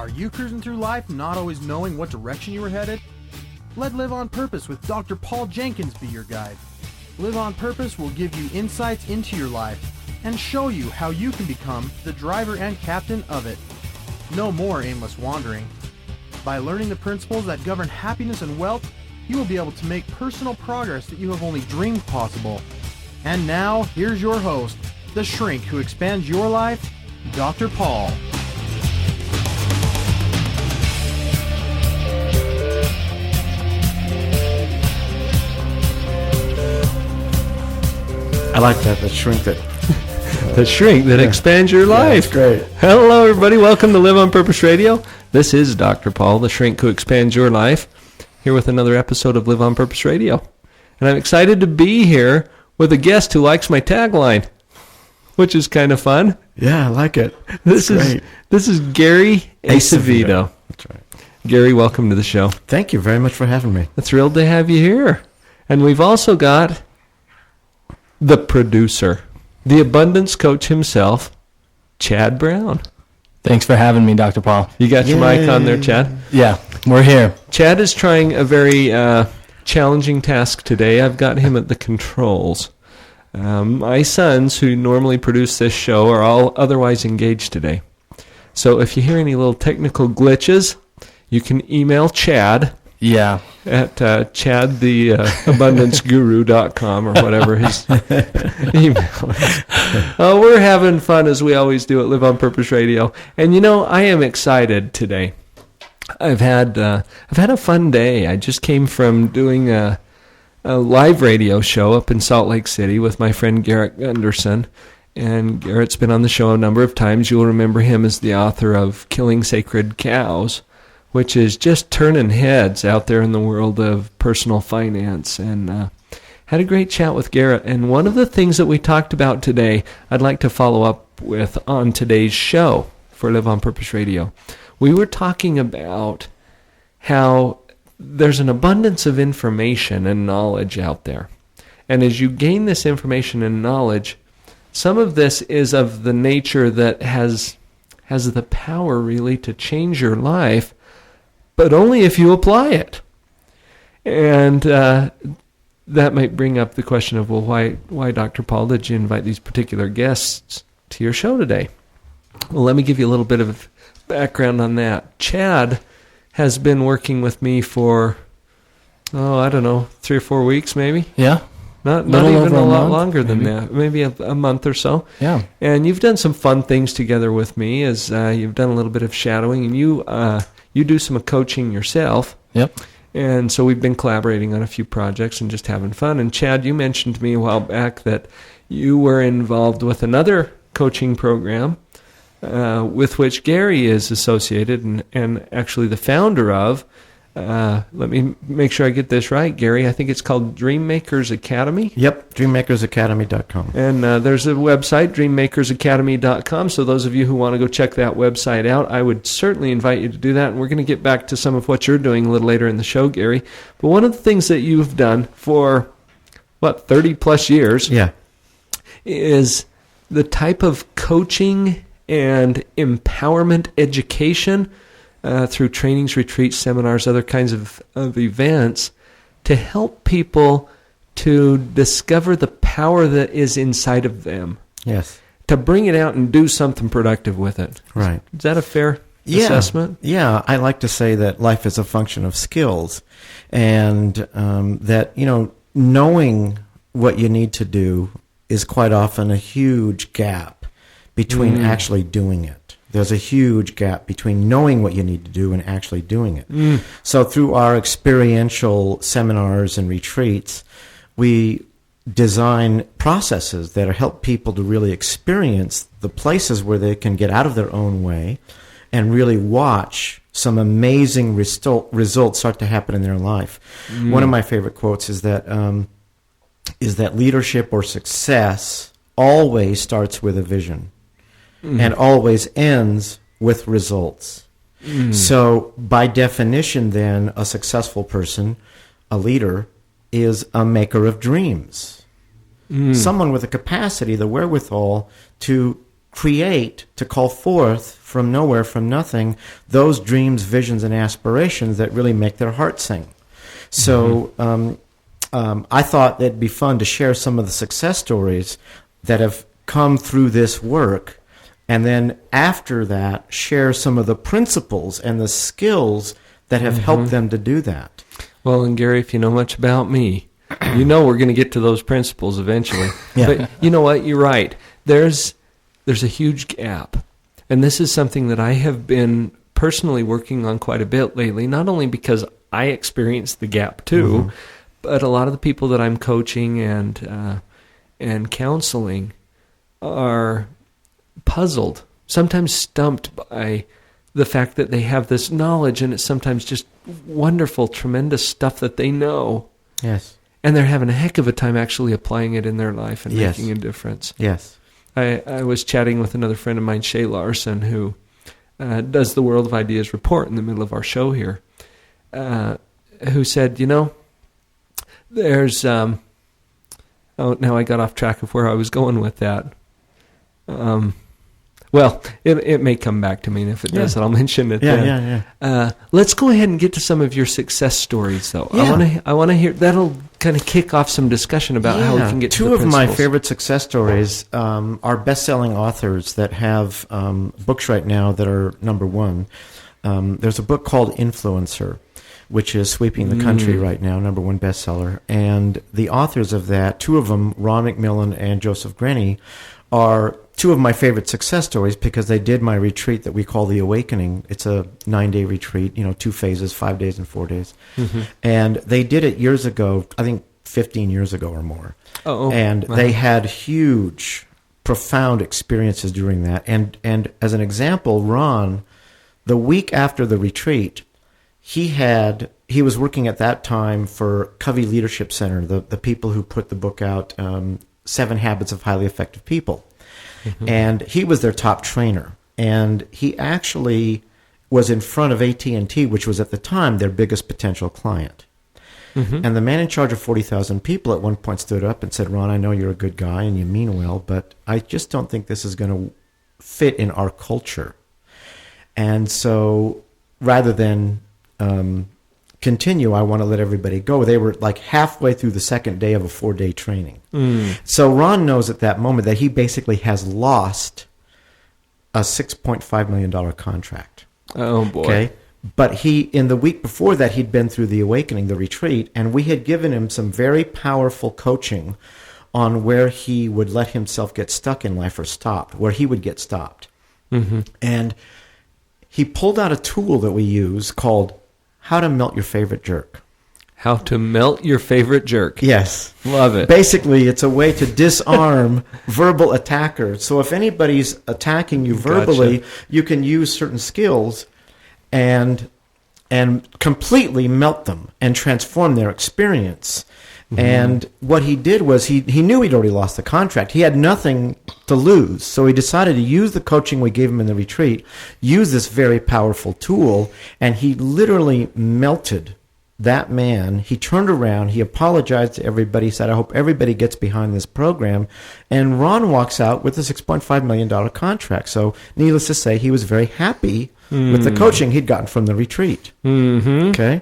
Are you cruising through life not always knowing what direction you were headed? Let Live on Purpose with Dr. Paul Jenkins be your guide. Live on Purpose will give you insights into your life and show you how you can become the driver and captain of it. No more aimless wandering. By learning the principles that govern happiness and wealth, you will be able to make personal progress that you have only dreamed possible. And now, here's your host, the shrink who expands your life, Dr. Paul. I like that, the shrink that... The shrink that expands your life. That's great. Hello, everybody. Welcome to Live on Purpose Radio. This is Dr. Paul, the shrink who expands your life, here with another episode of Live on Purpose Radio. And I'm excited to be here with a guest who likes my tagline, which is kind of fun. Yeah, I like it. This is Gary Acevedo. That's right. Gary, welcome to the show. Thank you very much for having me. I'm thrilled to have you here. And we've also got the producer, the abundance coach himself, Chad Brown. Thanks for having me, Dr. Paul. You got your mic on there, Chad? Yeah, we're here. Chad is trying a very challenging task today. I've got him at the controls. My sons, who normally produce this show, are all otherwise engaged today. So if you hear any little technical glitches, you can email Chad. Yeah. At chadtheabundanceguru.com or whatever his email is. We're having fun as we always do at Live on Purpose Radio. And you know, I am excited today. I've had a fun day. I just came from doing a live radio show up in Salt Lake City with my friend Garrett Gunderson. And Garrett's been on the show a number of times. You'll remember him as the author of Killing Sacred Cows, which is just turning heads out there in the world of personal finance. And had a great chat with Garrett. And one of the things that we talked about today, I'd like to follow up with on today's show for Live on Purpose Radio. We were talking about how there's an abundance of information and knowledge out there. And as you gain this information and knowledge, some of this is of the nature that has the power really to change your life, but only if you apply it. And that might bring up the question of, well, why, Dr. Paul, did you invite these particular guests to your show today? Well, let me give you a little bit of background on that. Chad has been working with me for, 3 or 4 weeks maybe. Yeah. Not even a lot longer than that. Maybe a month or so. Yeah. And you've done some fun things together with me as you've done a little bit of shadowing, and you do some coaching yourself. Yep. And so we've been collaborating on a few projects and just having fun. And Chad, you mentioned to me a while back that you were involved with another coaching program with which Gary is associated and actually the founder of. Let me make sure I get this right, Gary. I think it's called Dream Makers Academy. Yep, dreammakersacademy.com. And there's a website, dreammakersacademy.com. So those of you who want to go check that website out, I would certainly invite you to do that. And we're going to get back to some of what you're doing a little later in the show, Gary. But one of the things that you've done for, 30 plus years is the type of coaching and empowerment education through trainings, retreats, seminars, other kinds of events to help people to discover the power that is inside of them. Yes. To bring it out and do something productive with it. Right. Is that a fair assessment? Yeah, I like to say that life is a function of skills, and that, knowing what you need to do is quite often a huge gap between actually doing it. There's a huge gap between knowing what you need to do and actually doing it. So through our experiential seminars and retreats, we design processes that help people to really experience the places where they can get out of their own way and really watch some amazing results start to happen in their life. One of my favorite quotes is that leadership or success always starts with a vision. And always ends with results. So by definition, then, a successful person, a leader, is a maker of dreams. Someone with the capacity, the wherewithal to create, to call forth from nowhere, from nothing, those dreams, visions, and aspirations that really make their heart sing. So I thought it'd be fun to share some of the success stories that have come through this work, and then after that, share some of the principles and the skills that have helped them to do that. Well, and Gary, if you know much about me, you know we're going to get to those principles eventually. Yeah. But you know what? You're right. There's a huge gap. And this is something that I have been personally working on quite a bit lately, not only because I experienced the gap too, but a lot of the people that I'm coaching and counseling are puzzled, sometimes stumped by the fact that they have this knowledge, and it's sometimes just wonderful, tremendous stuff that they know. Yes. And they're having a heck of a time actually applying it in their life and Yes. making a difference. Yes. I was chatting with another friend of mine, Shay Larson, who does the World of Ideas report in the middle of our show here, who said, there's... now I got off track of where I was going with that. Well, it may come back to me, and if it does, I'll mention it then. Let's go ahead and get to some of your success stories, though. Yeah. I want to hear, that'll kind of kick off some discussion about how we can get to the Two of my principles. favorite success stories are best-selling authors that have books right now that are number one. There's a book called Influencer, which is sweeping the country right now, number one bestseller. And the authors of that, two of them, Ron McMillan and Joseph Grenny, are two of my favorite success stories because they did my retreat that we call The Awakening. It's a 9-day retreat, 2 phases, 5 days and 4 days. And they did it years ago, I think 15 years ago or more. And they had huge, profound experiences during that. And as an example, Ron, the week after the retreat, he was working at that time for Covey Leadership Center, the people who put the book out, 7 Habits of Highly Effective People. And he was their top trainer. And he actually was in front of AT&T, which was at the time their biggest potential client. And the man in charge of 40,000 people at one point stood up and said, Ron, I know you're a good guy and you mean well, but I just don't think this is going to fit in our culture. And so rather than continue, I want to let everybody go. They were like halfway through the second day of a 4-day training. So Ron knows at that moment that he basically has lost a $6.5 million contract. Oh, boy. Okay. But in the week before that, he'd been through the Awakening, the retreat, and we had given him some very powerful coaching on where he would let himself get stuck in life or stopped, where he would get stopped. And he pulled out a tool that we use called How to Melt Your Favorite Jerk. How to melt your favorite jerk. Yes. Love it. Basically, it's a way to disarm verbal attackers. So if anybody's attacking you verbally, you can use certain skills and completely melt them and transform their experience. And what he did was he knew he'd already lost the contract. He had nothing to lose. So he decided to use the coaching we gave him in the retreat, use this very powerful tool, and he literally melted that man. He turned around, he apologized to everybody, said, I hope everybody gets behind this program. And Ron walks out with a $6.5 million contract. So needless to say, he was very happy with the coaching he'd gotten from the retreat. Okay?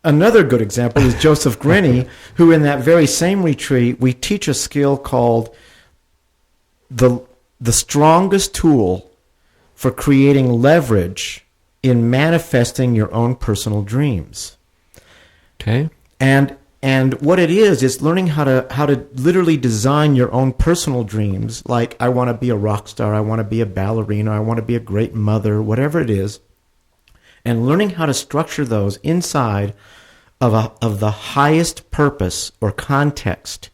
Another good example is Joseph Grenny, who in that very same retreat, we teach a skill called the strongest tool for creating leverage in manifesting your own personal dreams. Okay. And what it is learning how to literally design your own personal dreams. Like, I want to be a rock star, I want to be a ballerina, I want to be a great mother, whatever it is. And learning how to structure those inside of the highest purpose or context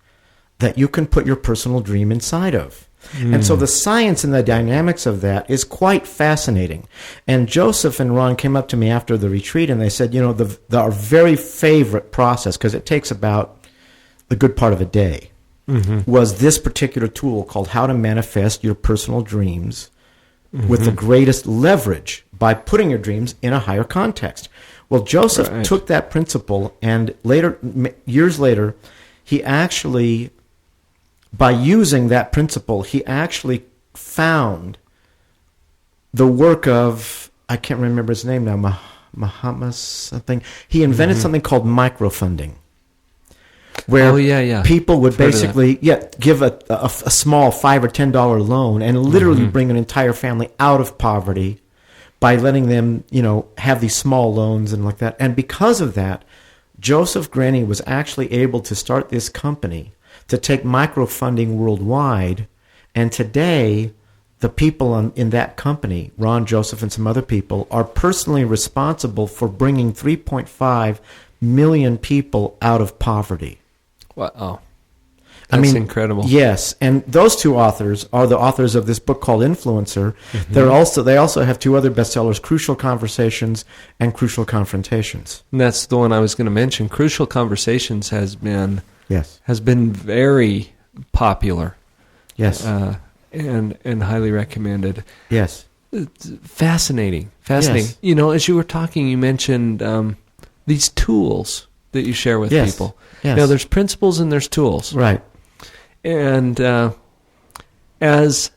that you can put your personal dream inside of. And so the science and the dynamics of that is quite fascinating. And Joseph and Ron came up to me after the retreat and they said, our very favorite process, because it takes about the good part of a day, was this particular tool called How to Manifest Your Personal Dreams with the greatest leverage by putting your dreams in a higher context. Well, Joseph took that principle, and years later, he actually, by using that principle, he actually found the work of, I can't remember his name now, Muhammad something. He invented something called microfunding, where people would basically give a small $5 or $10 loan and literally bring an entire family out of poverty by letting them, have these small loans and like that. And because of that, Joseph Grenny was actually able to start this company to take microfunding worldwide. And today, the people in that company, Ron Joseph and some other people, are personally responsible for bringing 3.5 million people out of poverty. Wow. That's incredible. Yes, and those two authors are the authors of this book called Influencer. They also have two other bestsellers, Crucial Conversations and Crucial Confrontations. And that's the one I was going to mention. Crucial Conversations has been very popular. Yes. And highly recommended. Yes. It's fascinating. Yes. As you were talking, you mentioned these tools that you share with people. Yes. Now, there's principles and there's tools. Right. And as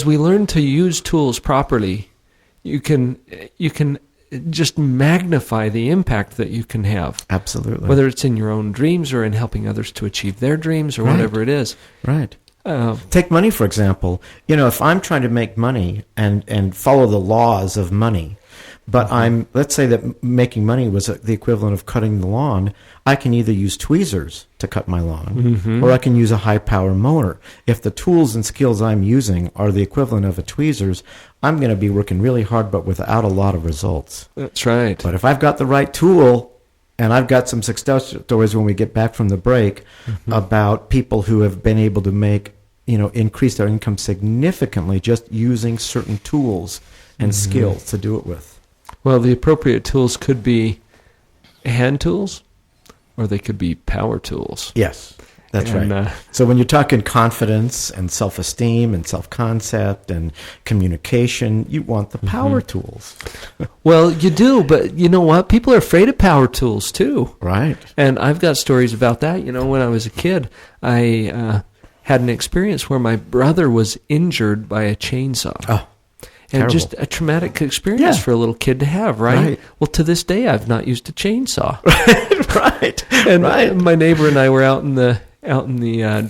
we learn to use tools properly, you can just magnify the impact that you can have. Absolutely. Whether it's in your own dreams or in helping others to achieve their dreams or whatever it is. Right. Take money, for example. If I'm trying to make money and follow the laws of money, but let's say that making money was the equivalent of cutting the lawn, I can either use tweezers to cut my lawn, or I can use a high-power mower. If the tools and skills I'm using are the equivalent of a tweezers, I'm going to be working really hard, but without a lot of results. That's right. But if I've got the right tool, and I've got some success stories when we get back from the break about people who have been able to make, increase their income significantly just using certain tools and skills to do it with. Well, the appropriate tools could be hand tools, or they could be power tools. Yes, that's right. So when you're talking confidence and self-esteem and self-concept and communication, you want the power tools. Well, you do, but you know what? People are afraid of power tools, too. Right. And I've got stories about that. When I was a kid, I had an experience where my brother was injured by a chainsaw. Oh. And Terrible. just a traumatic experience for a little kid to have, right? Well, to this day, I've not used a chainsaw. Right. And my neighbor and I were out in the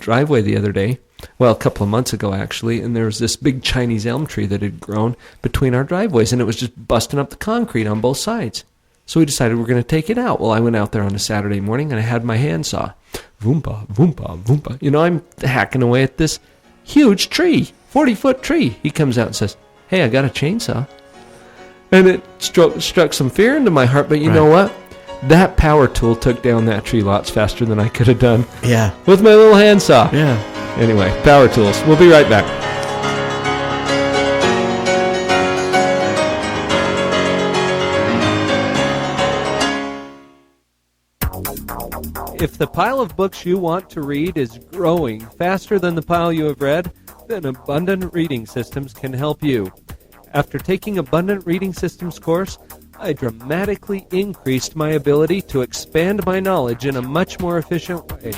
driveway the other day. Well, a couple of months ago, actually, and there was this big Chinese elm tree that had grown between our driveways, and it was just busting up the concrete on both sides. So we decided we're going to take it out. Well, I went out there on a Saturday morning, and I had my handsaw. Voompa, voompa, voompa. I'm hacking away at this huge tree, 40-foot tree. He comes out and says, "Hey, I got a chainsaw." And it struck some fear into my heart, but you know what? That power tool took down that tree lots faster than I could have done. Yeah. With my little handsaw. Yeah. Anyway, power tools. We'll be right back. If the pile of books you want to read is growing faster than the pile you have read, then Abundant Reading Systems can help you. After taking Abundant Reading Systems course, I dramatically increased my ability to expand my knowledge in a much more efficient way.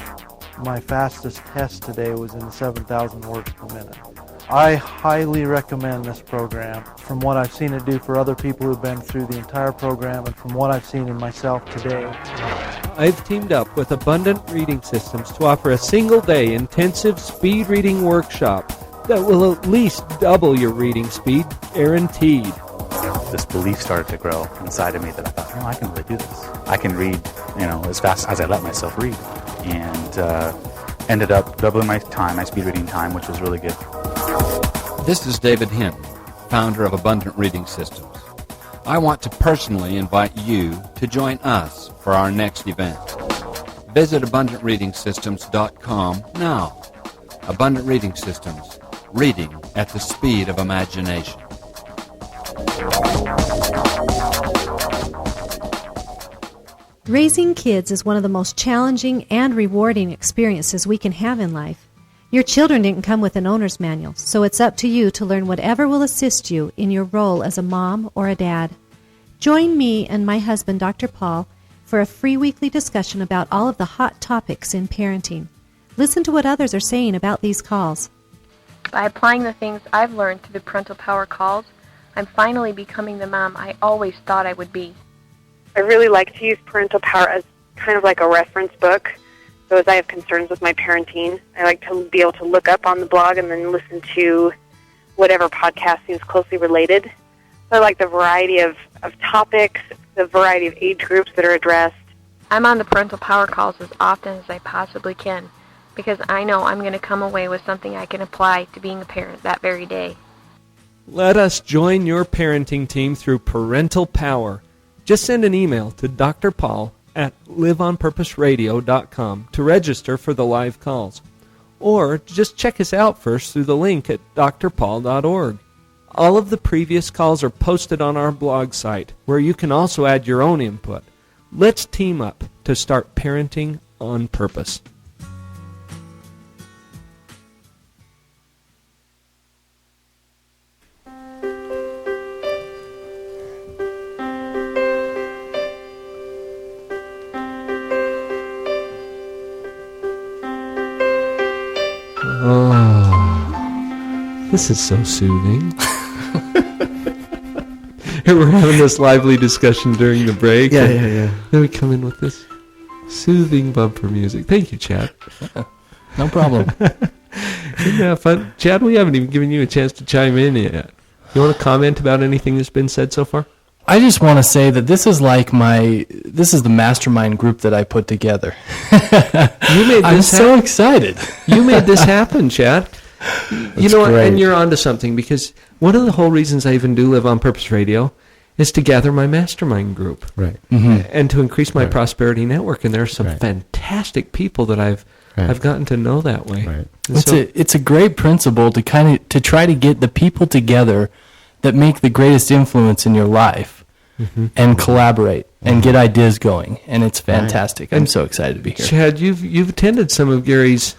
My fastest test today was in 7,000 words per minute. I highly recommend this program. From what I've seen it do for other people who've been through the entire program and from what I've seen in myself today. I've teamed up with Abundant Reading Systems to offer a single-day intensive speed reading workshop that will at least double your reading speed, guaranteed. This belief started to grow inside of me that I thought, I can really do this. I can read, as fast as I let myself read. And ended up doubling my speed reading time, which was really good. This is David Hinton, founder of Abundant Reading Systems. I want to personally invite you to join us for our next event. Visit AbundantReadingSystems.com now. Abundant Reading Systems, reading at the speed of imagination. Raising kids is one of the most challenging and rewarding experiences we can have in life. Your children didn't come with an owner's manual, so it's up to you to learn whatever will assist you in your role as a mom or a dad. Join me and my husband, Dr. Paul, for a free weekly discussion about all of the hot topics in parenting. Listen to what others are saying about these calls. By applying the things I've learned through the parental power calls, I'm finally becoming the mom I always thought I would be. I really like to use parental power as kind of like a reference book. So as I have concerns with my parenting, I like to be able to look up on the blog and then listen to whatever podcast seems closely related. So I like the variety of topics, the variety of age groups that are addressed. I'm on the parental power calls as often as I possibly can because I know I'm going to come away with something I can apply to being a parent that very day. Let us join your parenting team through Parental Power. Just send an email to Dr. Paul at liveonpurposeradio.com to register for the live calls. Or just check us out first through the link at drpaul.org. All of the previous calls are posted on our blog site, where you can also add your own input. Let's team up to start parenting on purpose. Oh, this is so soothing. We're having this lively discussion during the break. Yeah. Then we come in with this soothing bumper music. Thank you, Chad. No problem. Yeah, fun. Chad, we haven't even given you a chance to chime in yet. You want to comment about anything that's been said so far? I just want to say that this is the mastermind group that I put together. You made this I'm so excited. You made this happen, Chad. You know what? And you're onto something, because one of the whole reasons I even do Live on Purpose Radio is to gather my mastermind group. Right. Mm-hmm. And to increase my prosperity network. And there are some fantastic people that I've gotten to know that way. Right. It's a great principle to try to get the people together that make the greatest influence in your life, and collaborate and get ideas going, and it's fantastic. I'm so excited to be here. Chad, you've attended some of Gary's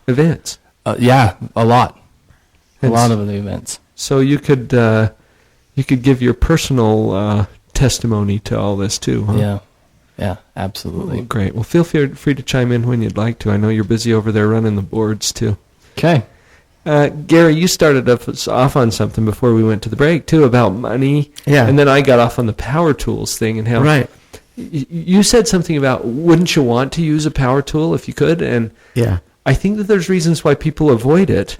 events. Yeah, a lot of the events. So you could give your personal testimony to all this too, huh? Yeah, absolutely. Well, great. Well, feel free to chime in when you'd like to. I know you're busy over there running the boards too. Okay. Gary, you started us off on something before we went to the break, too, about money. Yeah. And then I got off on the power tools thing and how you said something about, wouldn't you want to use a power tool if you could? And I think that there's reasons why people avoid it.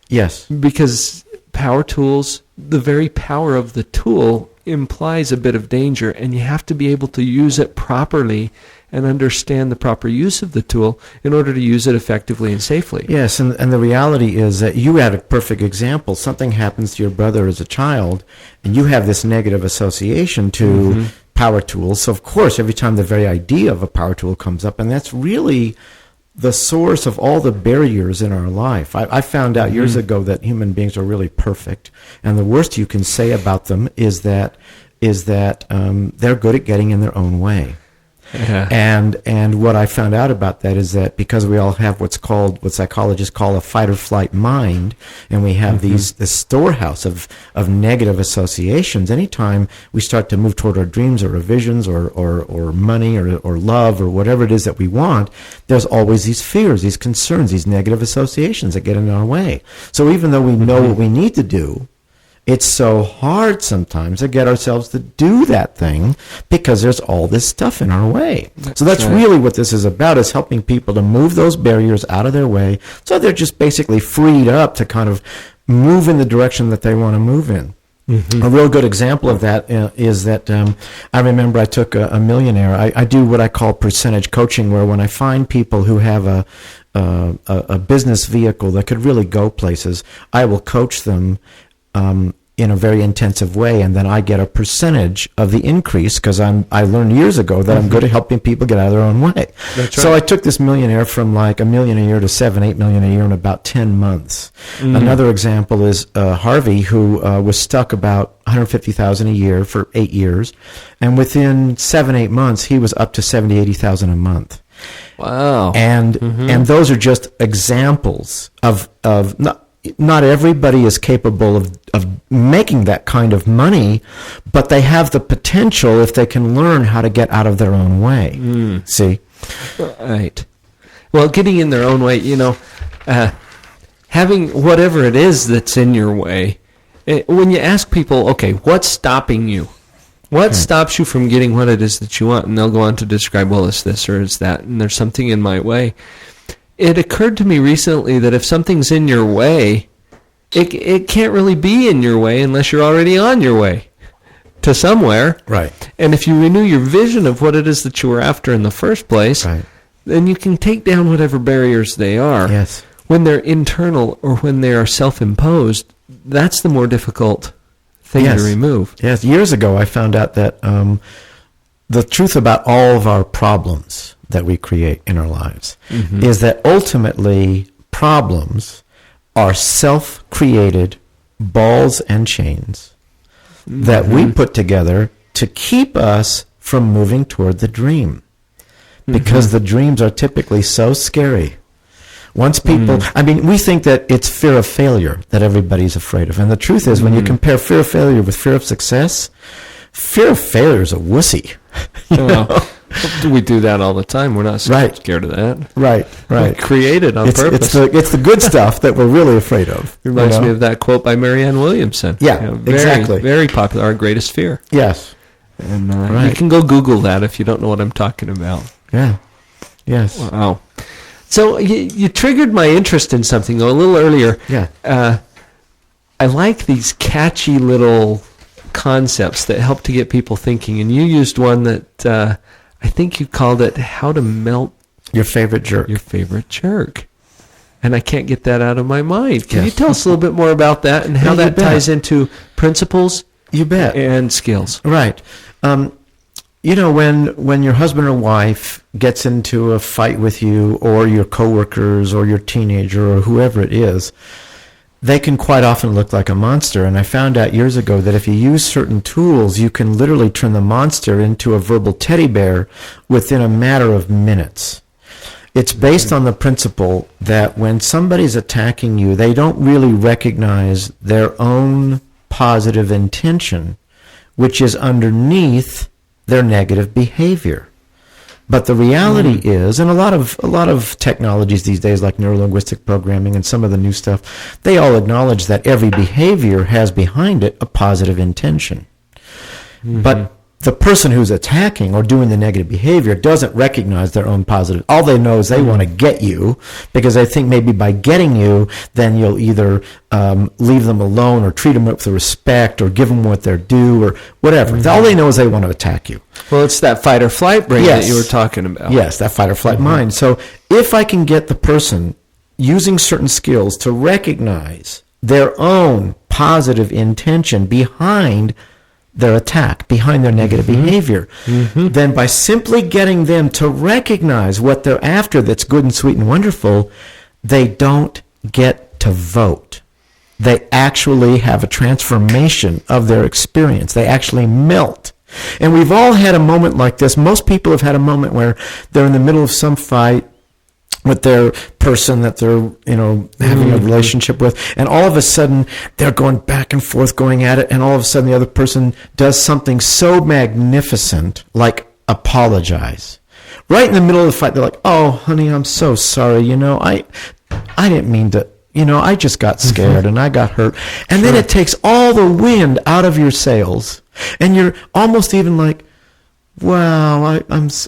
Yes. Because power tools, the very power of the tool implies a bit of danger, and you have to be able to use it properly and understand the proper use of the tool in order to use it effectively and safely. Yes, and the reality is that you had a perfect example. Something happens to your brother as a child, and you have this negative association to power tools. So, of course, every time the very idea of a power tool comes up, and that's really the source of all the barriers in our life. I found out years ago that human beings are really perfect, and the worst you can say about them is that they're good at getting in their own way. Yeah. And what I found out about that is that because we all have what psychologists call a fight or flight mind, and we have this storehouse of negative associations, anytime we start to move toward our dreams or our visions or money or love or whatever it is that we want, there's always these fears, these concerns, these negative associations that get in our way. So even though we know what we need to do, it's so hard sometimes to get ourselves to do that thing because there's all this stuff in our way. So that's really what this is about, is helping people to move those barriers out of their way so they're just basically freed up to kind of move in the direction that they want to move in. A real good example of that is that I remember I took a millionaire. I do what I call percentage coaching, where when I find people who have a business vehicle that could really go places, I will coach them in a very intensive way, and then I get a percentage of the increase because I learned years ago that I'm good at helping people get out of their own way. So I took this millionaire from like $1 million a year to $7-8 million a year in about 10 months. Another example is Harvey, who was stuck about $150,000 a year for 8 years, and within 7-8 months he was up to $70,000-80,000 a month. Wow! And those are just examples of not everybody is capable of making that kind of money, but they have the potential if they can learn how to get out of their own way. See? Right. Well, getting in their own way, having whatever it is that's in your way, when you ask people, okay, what's stopping you? What stops you from getting what it is that you want? And they'll go on to describe, well, it's this or it's that, and there's something in my way. It occurred to me recently that if something's in your way, it can't really be in your way unless you're already on your way to somewhere. Right. And if you renew your vision of what it is that you were after in the first place, then you can take down whatever barriers they are. Yes. When they're internal or when they are self-imposed, that's the more difficult thing to remove. Yes. Years ago, I found out that the truth about all of our problems that we create in our lives is that ultimately problems are self-created balls and chains that we put together to keep us from moving toward the dream. Because the dreams are typically so scary. Once people, I mean, we think that it's fear of failure that everybody's afraid of. And the truth is, when you compare fear of failure with fear of success, fear of failure is a wussy. We do that all the time. We're not scared of that. Right. We create it on purpose. It's the good stuff that we're really afraid of. Reminds me of that quote by Marianne Williamson. Yeah, exactly. Very popular, Our Greatest Fear. Yes. And you can go Google that if you don't know what I'm talking about. Yeah. Yes. Wow. So you triggered my interest in something, though, a little earlier. Yeah. I like these catchy little concepts that help to get people thinking. And you used one that I think you called it How to Melt Your Favorite Jerk. Your Favorite Jerk. And I can't get that out of my mind. Can you tell us a little bit more about that and how that ties into principles? You bet. And skills. Right. You know, when your husband or wife gets into a fight with you or your coworkers or your teenager or whoever it is, they can quite often look like a monster. And I found out years ago that if you use certain tools, you can literally turn the monster into a verbal teddy bear within a matter of minutes. It's based on the principle that when somebody's attacking you, they don't really recognize their own positive intention, which is underneath their negative behavior. But the reality is, and a lot of technologies these days, like neurolinguistic programming and some of the new stuff, they all acknowledge that every behavior has behind it a positive intention. But the person who's attacking or doing the negative behavior doesn't recognize their own positive. All they know is they want to get you because they think maybe by getting you, then you'll either leave them alone or treat them with respect or give them what they're due or whatever. All they know is they want to attack you. Well, it's that fight or flight brain that you were talking about. Yes, that fight or flight mind. So if I can get the person using certain skills to recognize their own positive intention behind their attack, behind their negative behavior, then by simply getting them to recognize what they're after that's good and sweet and wonderful, they don't get to vote. They actually have a transformation of their experience. They actually melt. And we've all had a moment like this. Most people have had a moment where they're in the middle of some fight with their person that they're, having a relationship with, and all of a sudden they're going back and forth going at it, and all of a sudden the other person does something so magnificent, like apologize. Right in the middle of the fight, they're like, "Oh, honey, I'm so sorry. I didn't mean to. I just got scared and I got hurt." And then it takes all the wind out of your sails, and you're almost even like, "Wow,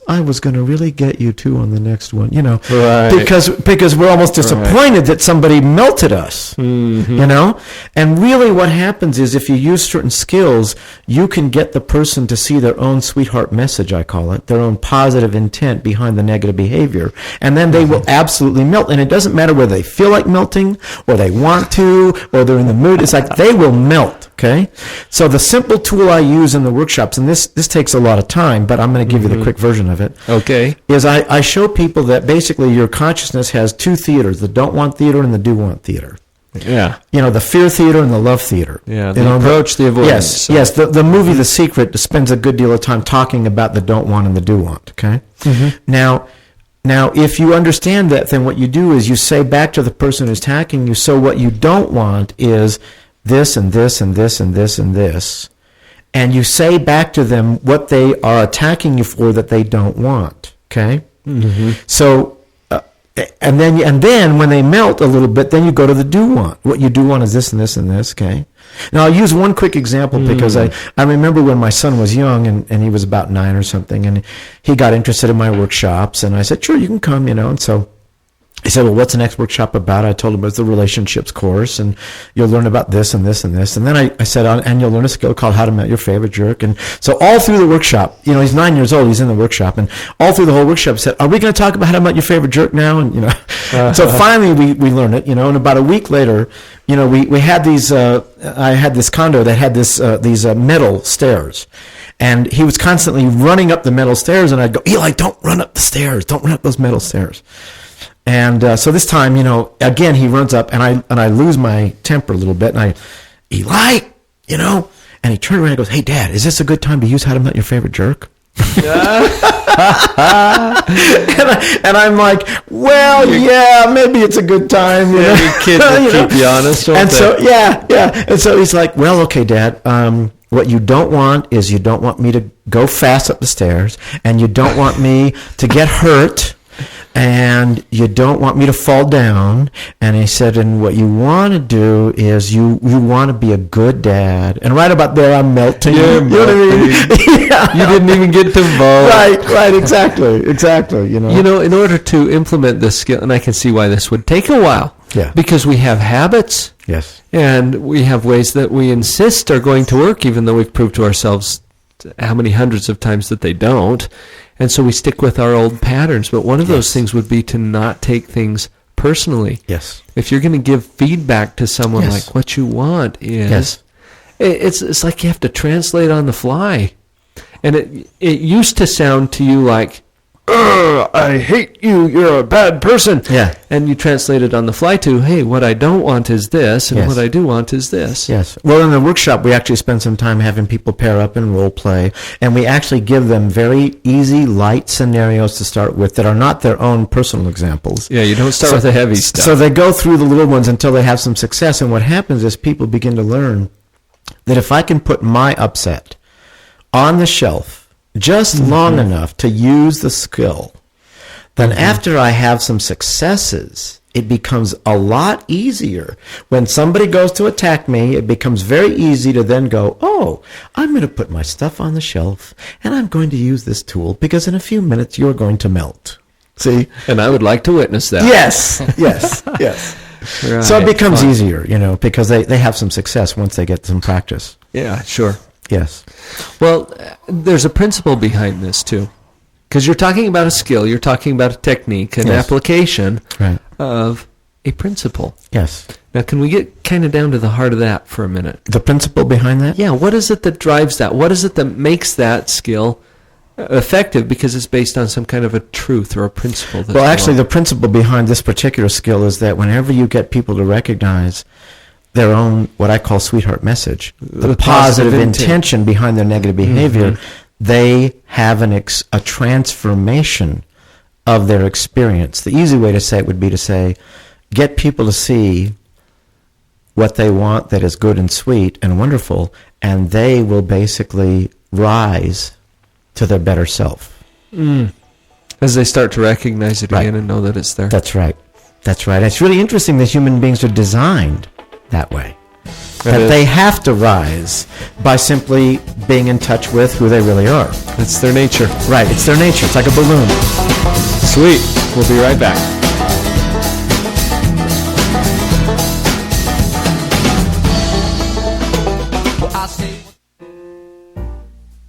I was going to really get you too on the next one," right. because we're almost disappointed that somebody melted us, And really, what happens is if you use certain skills, you can get the person to see their own sweetheart message, I call it, their own positive intent behind the negative behavior, and then they will absolutely melt. And it doesn't matter whether they feel like melting or they want to or they're in the mood. It's like they will melt. Okay, so the simple tool I use in the workshops, and this takes a lot of time, but I'm going to give you the quick version of it. Okay. Is I show people that basically your consciousness has two theaters, the don't want theater and the do want theater. Yeah. The fear theater and the love theater. Yeah, the approach, the avoidance. Yes. The movie The Secret spends a good deal of time talking about the don't want and the do want, okay? Now, if you understand that, then what you do is you say back to the person who's attacking you, so what you don't want is this and this and this and this and this, and you say back to them what they are attacking you for that they don't want, okay? So And then when they melt a little bit, then you go to the do want. What you do want is this and this and this, okay? Now, I'll use one quick example because I remember when my son was young and he was about 9 or something, and he got interested in my workshops, and I said, sure, you can come, and so he said, well, what's the next workshop about? I told him it's the relationships course, and you'll learn about this and this and this. And then I said, and you'll learn a skill called how to melt your favorite jerk. And so all through the workshop, he's 9 years old, he's in the workshop, and all through the whole workshop, I said, are we going to talk about how to melt your favorite jerk now? And, so finally we learned it, and about a week later, we had these, I had this condo that had these metal stairs. And he was constantly running up the metal stairs, and I'd go, Eli, don't run up the stairs. Don't run up those metal stairs. And so this time, again, he runs up, and I lose my temper a little bit, and Eli, and he turned around and goes, hey, Dad, is this a good time to use how to melt your favorite jerk? and I'm like, well, yeah, maybe it's a good time. Kids will keep you honest, and so, yeah. And so he's like, well, okay, Dad, what you don't want is you don't want me to go fast up the stairs, and you don't want me to get hurt, and you don't want me to fall down. And he said, and what you want to do is you want to be a good dad. And right about there, I'm melting. You're melting. You know what I mean? Yeah. You didn't even get to vote. Right, exactly. In order to implement this skill, and I can see why this would take a while. Yeah. Because we have habits. Yes. And we have ways that we insist are going to work, even though we've proved to ourselves how many hundreds of times that they don't. And so we stick with our old patterns. But one of those things would be to not take things personally. Yes. If you're going to give feedback to someone, like what you want is, it's like you have to translate on the fly. And it used to sound to you like, I hate you, you're a bad person. Yeah. And you translate it on the fly to, hey, what I don't want is this, and what I do want is this. Yes. Well, in the workshop, we actually spend some time having people pair up and role play, and we actually give them very easy, light scenarios to start with that are not their own personal examples. Yeah, you don't start with the heavy stuff. So they go through the little ones until they have some success, and what happens is people begin to learn that if I can put my upset on the shelf just long enough to use the skill, then after I have some successes, it becomes a lot easier. When somebody goes to attack me, it becomes very easy to then go, oh, I'm going to put my stuff on the shelf, and I'm going to use this tool, because in a few minutes you're going to melt. See? And I would like to witness that. Yes. Right, so it becomes easier, because they have some success once they get some practice. Yeah, sure. Yes. Well, there's a principle behind this, too. Because you're talking about a skill, you're talking about a technique, an application of a principle. Yes. Now, can we get kind of down to the heart of that for a minute? The principle behind that? Yeah, what is it that drives that? What is it that makes that skill effective? Because it's based on some kind of a truth or a principle. Well, actually, the principle behind this particular skill is that whenever you get people to recognize their own, what I call sweetheart message, the positive intention behind their negative behavior, they have a transformation of their experience. The easy way to say it would be to say, get people to see what they want that is good and sweet and wonderful, and they will basically rise to their better self. As they start to recognize it again and know that it's there. That's right. It's really interesting that human beings are designed that way. That they have to rise by simply being in touch with who they really are. It's their nature. Right, it's their nature. It's like a balloon. Sweet. We'll be right back.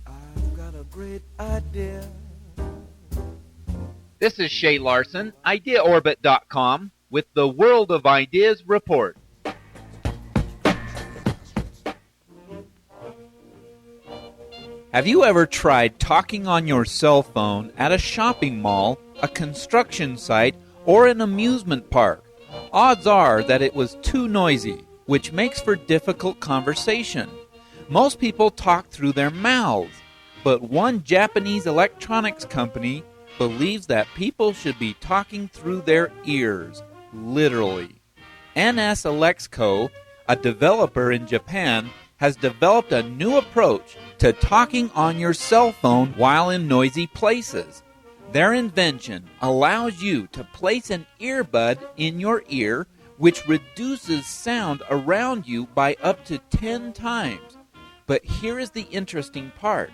I've got a great idea. This is Shay Larson, IdeaOrbit.com, with the World of Ideas Report. Have you ever tried talking on your cell phone at a shopping mall, a construction site, or an amusement park? Odds are that it was too noisy, which makes for difficult conversation. Most people talk through their mouths, but one Japanese electronics company believes that people should be talking through their ears, literally. NS Alexco, a developer in Japan, has developed a new approach to talking on your cell phone while in noisy places. Their invention allows you to place an earbud in your ear, which reduces sound around you by up to 10 times. But here is the interesting part.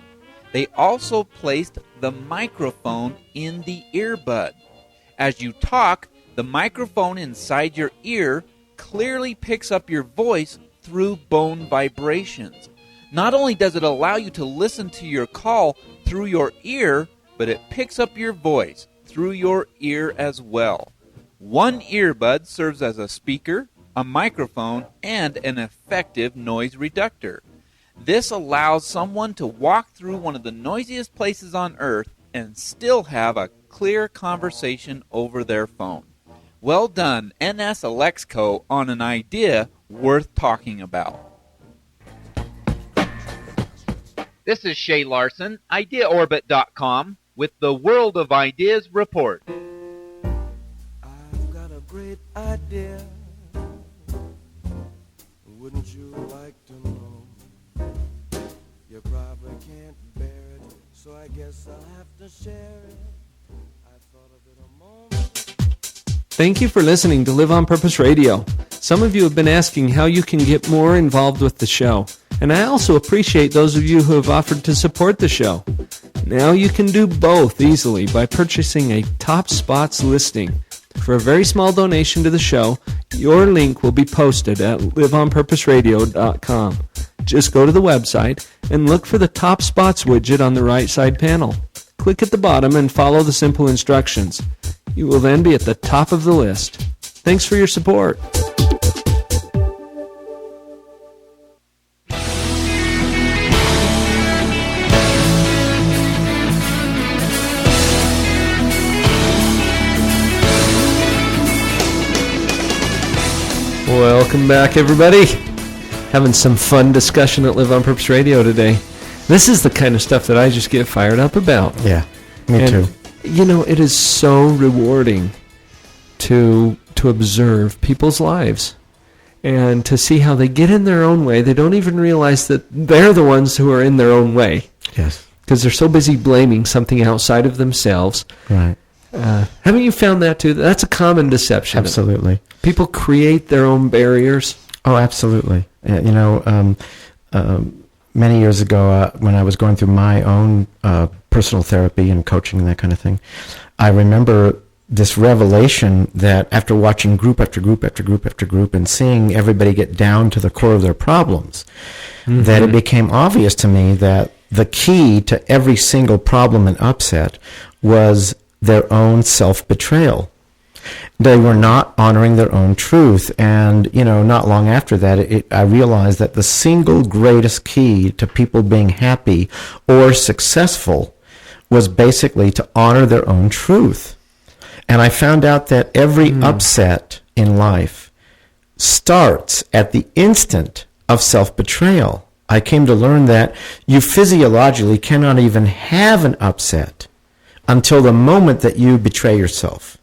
They also placed the microphone in the earbud. As you talk, the microphone inside your ear clearly picks up your voice through bone vibrations. Not only does it allow you to listen to your call through your ear, but it picks up your voice through your ear as well. One earbud serves as a speaker, a microphone, and an effective noise reductor. This allows someone to walk through one of the noisiest places on earth and still have a clear conversation over their phone. Well done, NS Alexco, on an idea worth talking about. This is Shay Larson, IdeaOrbit.com, with the World of Ideas Report. I've got a great idea. Wouldn't you like to know? You probably can't bear it, so I guess I'll have to share it. I thought of it a moment. Thank you for listening to Live on Purpose Radio. Some of you have been asking how you can get more involved with the show, and I also appreciate those of you who have offered to support the show. Now you can do both easily by purchasing a Top Spots listing. For a very small donation to the show, your link will be posted at liveonpurposeradio.com. Just go to the website and look for the Top Spots widget on the right side panel. Click at the bottom and follow the simple instructions. You will then be at the top of the list. Thanks for your support. Welcome back, everybody. Having some fun discussion at Live on Purpose Radio today. This is the kind of stuff that I just get fired up about. Yeah, me too. You know, it is so rewarding to observe people's lives and to see how they get in their own way. They don't even realize that they're the ones who are in their own way. Yes. Because they're so busy blaming something outside of themselves. Right. Haven't you found that too? That's a common deception. Absolutely. People create their own barriers. Oh, absolutely. Many years ago, when I was going through my own personal therapy and coaching and that kind of thing, I remember this revelation that after watching group after group after group after group and seeing everybody get down to the core of their problems, that it became obvious to me that the key to every single problem and upset was their own self-betrayal. They were not honoring their own truth. And, not long after that, I realized that the single greatest key to people being happy or successful was basically to honor their own truth. And I found out that every upset in life starts at the instant of self-betrayal. I came to learn that you physiologically cannot even have an upset until the moment that you betray yourself.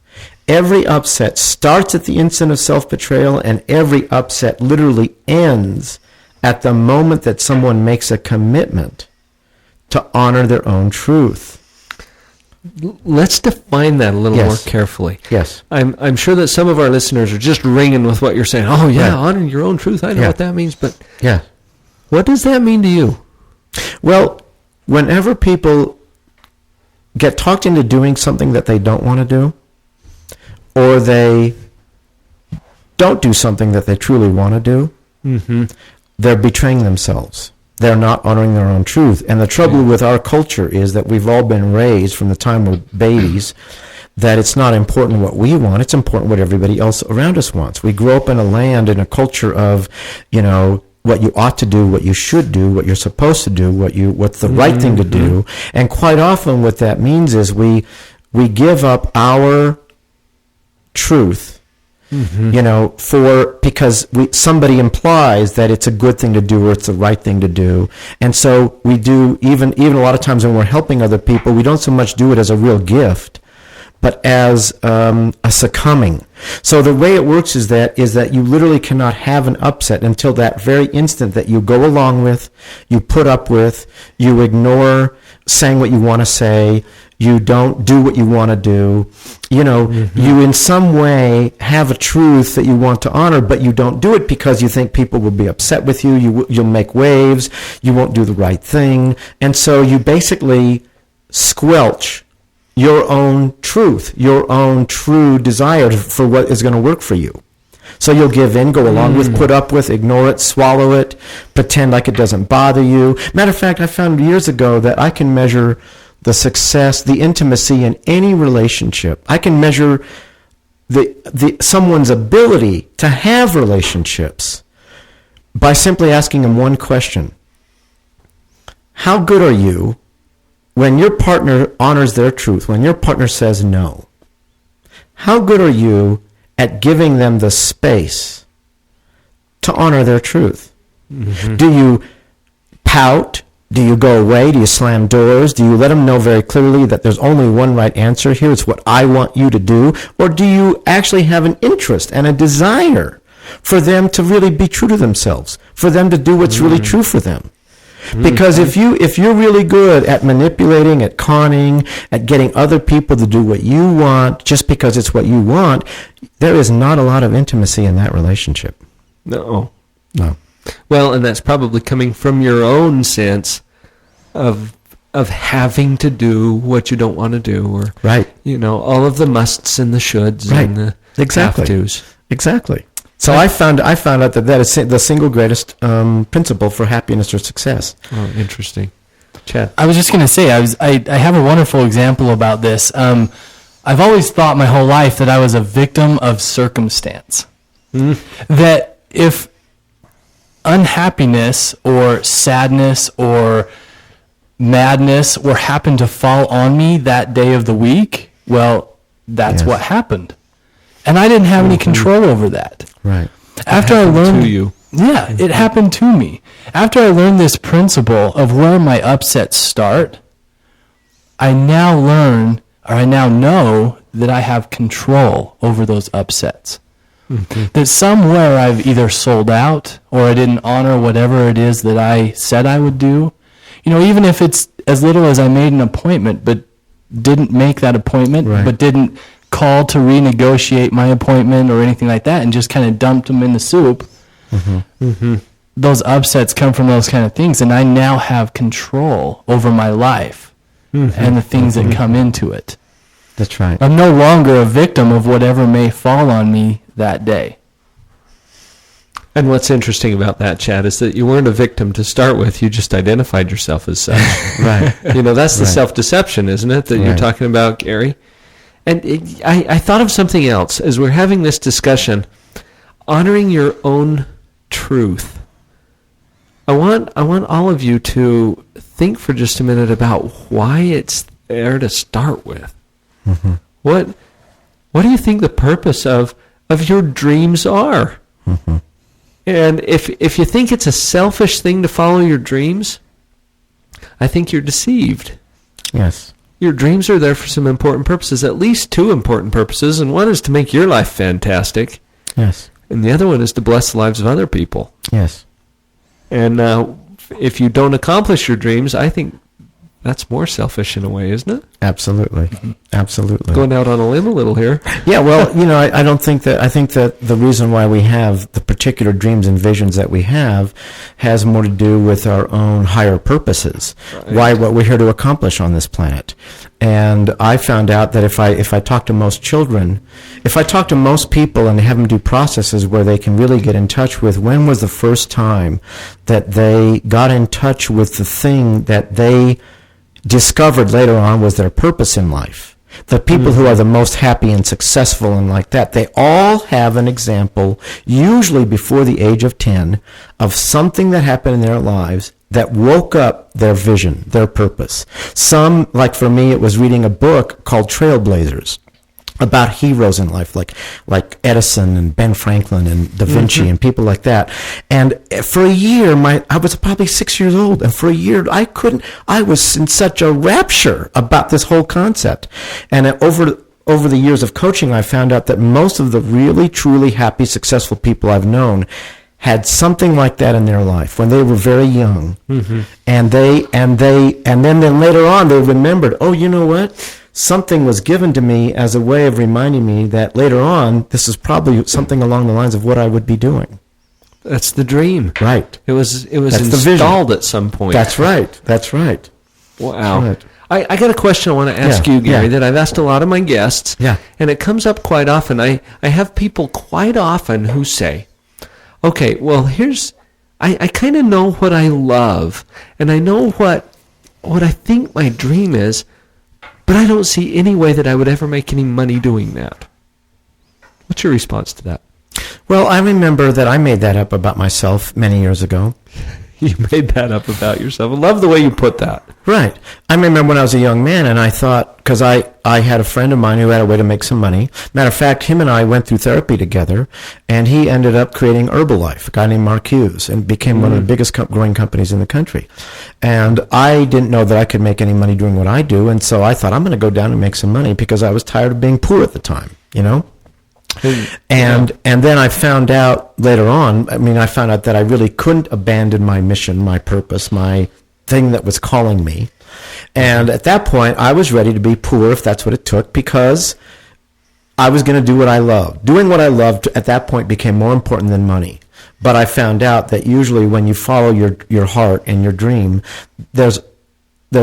Every upset starts at the instant of self-betrayal, and every upset literally ends at the moment that someone makes a commitment to honor their own truth. Let's define that a little more carefully. Yes. I'm sure that some of our listeners are just ringing with what you're saying. Oh, yeah, right. Honoring your own truth. I know what that means, but what does that mean to you? Well, whenever people get talked into doing something that they don't want to do, or they don't do something that they truly want to do, they're betraying themselves. They're not honoring their own truth. And the trouble with our culture is that we've all been raised from the time we're babies that it's not important what we want, it's important what everybody else around us wants. We grow up in a land, in a culture of, what you ought to do, what you should do, what you're supposed to do, what's the right thing to do. And quite often what that means is we give up our truth, because somebody implies that it's a good thing to do or it's the right thing to do. And so we do, even a lot of times when we're helping other people, we don't so much do it as a real gift, but as a succumbing. So the way it works is that you literally cannot have an upset until that very instant that you go along with, you put up with, you ignore, saying what you want to say. You don't do what you want to do. You know, you in some way have a truth that you want to honor, but you don't do it because you think people will be upset with you. You'll make waves. You won't do the right thing. And so you basically squelch your own truth, your own true desire for what is going to work for you. So you'll give in, go along with, put up with, ignore it, swallow it, pretend like it doesn't bother you. Matter of fact, I found years ago that I can measure the success, the intimacy in any relationship. I can measure someone's ability to have relationships by simply asking them one question. How good are you when your partner honors their truth, when your partner says no? How good are you at giving them the space to honor their truth? Do you pout? Do you go away? Do you slam doors? Do you let them know very clearly that there's only one right answer here? It's what I want you to do. Or do you actually have an interest and a desire for them to really be true to themselves, for them to do what's really true for them? Because if you're really good at manipulating, at conning, at getting other people to do what you want just because it's what you want, there is not a lot of intimacy in that relationship. No. Well, and that's probably coming from your own sense of having to do what you don't want to do, or all of the musts and the shoulds and the have tos. Exactly. So I found out that is the single greatest principle for happiness or success. Oh, interesting. Chad, I was just going to say, I have a wonderful example about this. I've always thought my whole life that I was a victim of circumstance. That if unhappiness or sadness or madness were happened to fall on me that day of the week, well, that's what happened. And I didn't have any control over that. Right. After I learned to you. Yeah, it happened to me. After I learned this principle of where my upsets start, I now know that I have control over those upsets. That somewhere I've either sold out or I didn't honor whatever it is that I said I would do. Even if it's as little as I made an appointment but didn't make that appointment, but didn't call to renegotiate my appointment or anything like that and just kind of dumped them in the soup. Those upsets come from those kind of things, and I now have control over my life and the things that come into it. That's right. I'm no longer a victim of whatever may fall on me that day. And what's interesting about that, Chad, is that you weren't a victim to start with. You just identified yourself as such. Right. That's the self-deception, isn't it, that you're talking about, Gary? And I thought of something else as we're having this discussion. Honoring your own truth. I want all of you to think for just a minute about why it's there to start with. What do you think the purpose of your dreams are? And if you think it's a selfish thing to follow your dreams, I think you're deceived. Yes. Your dreams are there for some important purposes, at least two important purposes, and one is to make your life fantastic. Yes. And the other one is to bless the lives of other people. Yes. And if you don't accomplish your dreams, I think that's more selfish in a way, isn't it? Absolutely. Absolutely. Going out on a limb a little here. Yeah, well, I think that the reason why we have the particular dreams and visions that we have has more to do with our own higher purposes. Right. What we're here to accomplish on this planet. And I found out that if I talk to most children, if I talk to most people and have them do processes where they can really get in touch with when was the first time that they got in touch with the thing that they discovered later on was their purpose in life. The people who are the most happy and successful and like that, they all have an example, usually before the age of 10, of something that happened in their lives that woke up their vision, their purpose. Some, like for me, it was reading a book called Trailblazers, about heroes in life, like Edison and Ben Franklin and Da Vinci and people like that. And for a year, I was probably 6 years old, and for a year, I was in such a rapture about this whole concept. And over the years of coaching, I found out that most of the really, truly happy, successful people I've known had something like that in their life when they were very young, and then later on they remembered, oh, you know what? Something was given to me as a way of reminding me that later on this is probably something along the lines of what I would be doing. That's the dream. Right. It was That's installed at some point. That's right. That's right. Wow. That's right. I got a question I want to ask you, Gary, that I've asked a lot of my guests. Yeah. And it comes up quite often. I have people quite often who say, okay, well, I kind of know what I love, and I know what I think my dream is, but I don't see any way that I would ever make any money doing that. What's your response to that? Well, I remember that I made that up about myself many years ago. You made that up about yourself. I love the way you put that. Right. I remember when I was a young man, and I thought, because I had a friend of mine who had a way to make some money. Matter of fact, him and I went through therapy together, and he ended up creating Herbalife, a guy named Mark Hughes, and became one of the biggest growing companies in the country. And I didn't know that I could make any money doing what I do, and so I thought, I'm going to go down and make some money because I was tired of being poor at the time, you know? And then I found out later on, I found out that I really couldn't abandon my mission, my purpose, my thing that was calling me. And at that point, I was ready to be poor if that's what it took, because I was going to do what I loved. Doing what I loved at that point became more important than money. But I found out that usually when you follow your heart and your dream, there's